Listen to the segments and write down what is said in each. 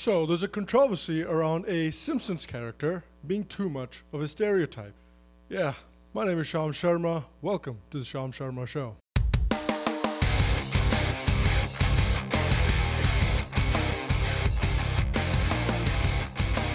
So, there's a controversy around a Simpsons character being too much of a stereotype. Yeah, my name is Sham Sharma. Welcome to the Sham Sharma Show.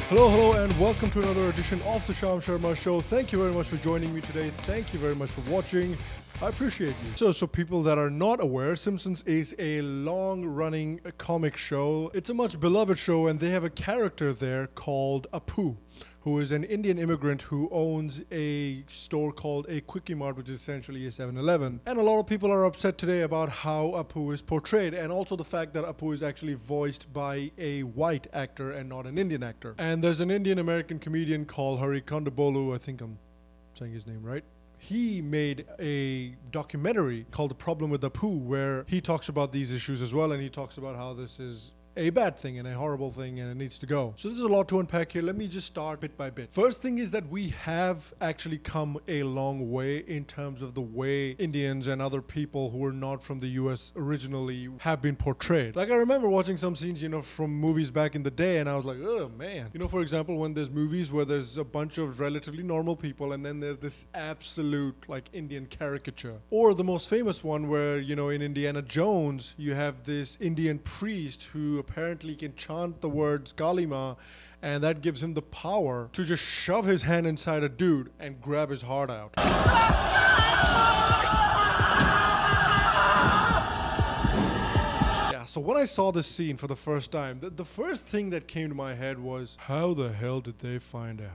Hello, and welcome to another edition of the Sham Sharma Show. Thank you very much for joining me today. Thank you very much for watching. I appreciate you. So people that are not aware, Simpsons is a long-running comic show. It's a much beloved show, and they have a character there called Apu, who is an Indian immigrant who owns a store called a Quickie Mart, which is essentially a 7-Eleven. And a lot of people are upset today about how Apu is portrayed, and also the fact that Apu is actually voiced by a white actor and not an Indian actor. And there's an Indian-American comedian called Hari Kondabolu, I think I'm saying his name right. He made a documentary called The Problem with Apu, where he talks about these issues as well, and he talks about how this is a bad thing and a horrible thing and it needs to go. So there's a lot to unpack here. Let me just start bit by bit. First thing is that we have actually come a long way in terms of the way Indians and other people who were not from the US originally have been portrayed. Like, I remember watching some scenes, from movies back in the day, and I was like, oh man. For example, when there's movies where there's a bunch of relatively normal people and then there's this absolute Indian caricature. Or the most famous one where, in Indiana Jones, you have this Indian priest who apparently can chant the words Kalima, and that gives him the power to just shove his hand inside a dude and grab his heart out. Yeah, so when I saw this scene for the first time, the first thing that came to my head was, how the hell did they find out?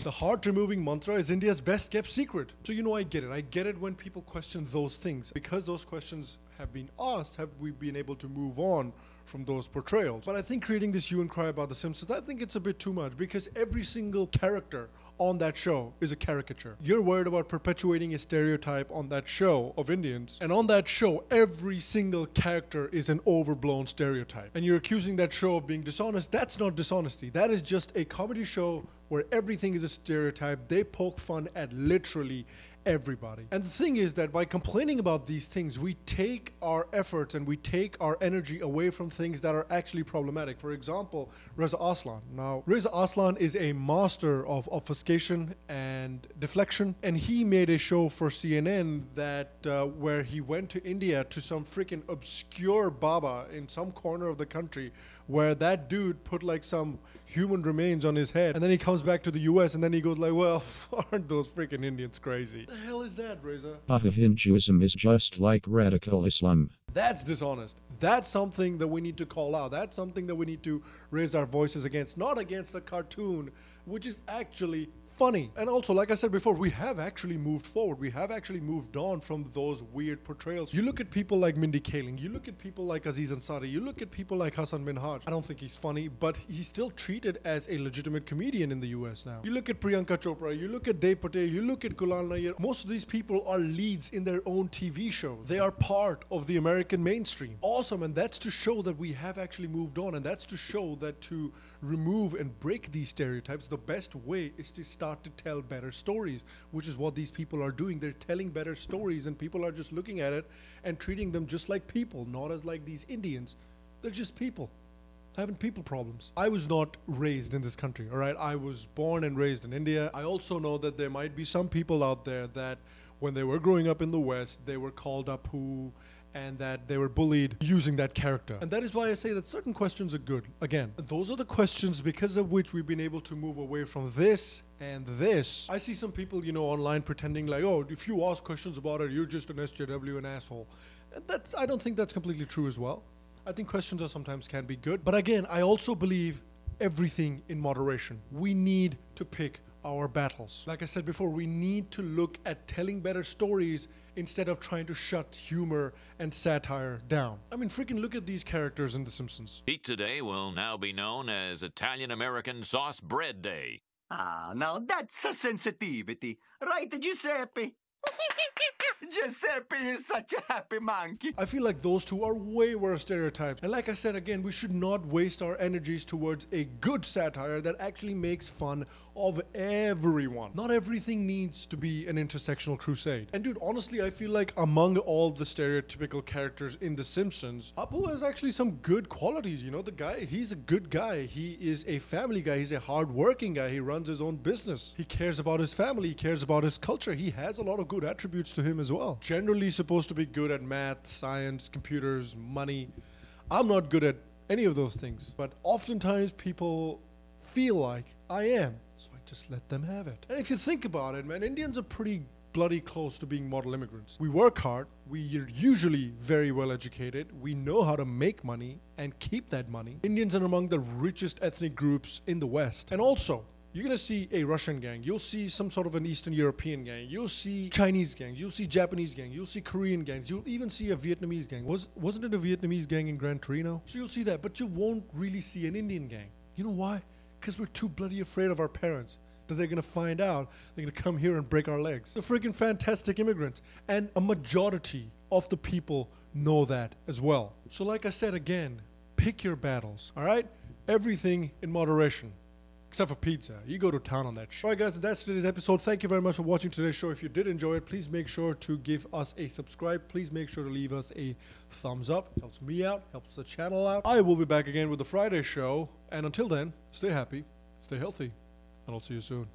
The heart-removing mantra is India's best-kept secret. So, I get it. I get it when people question those things. Because those questions have been asked, have we been able to move on from those portrayals? But I think creating this hue and cry about The Simpsons, I think it's a bit too much, because every single character on that show is a caricature. You're worried about perpetuating a stereotype on that show of Indians, and on that show, every single character is an overblown stereotype. And you're accusing that show of being dishonest. That's not dishonesty. That is just a comedy show where everything is a stereotype. They poke fun at literally everybody. And the thing is that by complaining about these things, we take our efforts and we take our energy away from things that are actually problematic. For example, Reza Aslan. Now, Reza Aslan is a master of obfuscation and deflection, and he made a show for CNN that where he went to India to some freaking obscure Baba in some corner of the country, where that dude put some human remains on his head, and then he comes back to the US and then he goes well, aren't those freaking Indians crazy? The hell is that, Reza? Hinduism is just like radical Islam. That's dishonest. That's something that we need to call out. That's something that we need to raise our voices against, not against a cartoon, which is actually funny. And also, like I said before, we have actually moved forward. We have actually moved on from those weird portrayals. You look at people like Mindy Kaling, you look at people like Aziz Ansari, you look at people like Hassan Minhaj. I don't think he's funny, but he's still treated as a legitimate comedian in the US now. You look at Priyanka Chopra, you look at Dev Patel, you look at Kulal Nayyar. Most of these people are leads in their own TV shows. They are part of the American mainstream. Awesome, and that's to show that we have actually moved on, and that's to show that to remove and break these stereotypes, the best way is to start to tell better stories, which is what these people are doing. They're telling better stories, and people are just looking at it and treating them just like people, not as like these Indians. They're just people having people problems. I was not raised in this country, all right? I was born and raised in India. I also know that there might be some people out there that when they were growing up in the West, they were called Apu, and that they were bullied using that character. And that is why I say that certain questions are good. Again, those are the questions because of which we've been able to move away from this and this. I see some people, online pretending like, oh, if you ask questions about it, you're just an SJW, an asshole. And I don't think that's completely true as well. I think questions sometimes can be good. But again, I also believe everything in moderation. We need to pick our battles. Like I said before, we need to look at telling better stories instead of trying to shut humor and satire down. I mean, freaking look at these characters in The Simpsons. Pizza Day will now be known as Italian-American Sauce Bread Day. Ah, now that's a sensitivity. Right, Giuseppe? Giuseppe is such a happy monkey. I feel like those two are way worse stereotypes. And like I said again, we should not waste our energies towards a good satire that actually makes fun of everyone. Not everything needs to be an intersectional crusade. And dude, honestly, I feel like among all the stereotypical characters in The Simpsons, Apu has actually some good qualities. You know, the guy, he's a good guy. He is a family guy. He's a hard-working guy. He runs his own business. He cares about his family. He cares about his culture. He has a lot of good attributes to him as well. Generally supposed to be good at math, science, computers, money. I'm not good at any of those things, but oftentimes people feel like I am, so I just let them have it. And if you think about it, man, Indians are pretty bloody close to being model immigrants. We work hard, we are usually very well educated, we know how to make money and keep that money. Indians are among the richest ethnic groups in the West. And also, you're gonna see a Russian gang, you'll see some sort of an Eastern European gang, you'll see Chinese gangs, you'll see Japanese gang, you'll see Korean gangs, you'll even see a Vietnamese gang. Wasn't it a Vietnamese gang in Gran Torino? So you'll see that, but you won't really see an Indian gang. You know why? Because we're too bloody afraid of our parents that they're gonna find out, they're gonna come here and break our legs. They're freaking fantastic immigrants, and a majority of the people know that as well. So like I said again, pick your battles, all right? Everything in moderation. Except for pizza. You go to town on that shit. Alright guys, that's today's episode. Thank you very much for watching today's show. If you did enjoy it, please make sure to give us a subscribe. Please make sure to leave us a thumbs up. Helps me out, helps the channel out. I will be back again with the Friday show. And until then, stay happy, stay healthy, and I'll see you soon.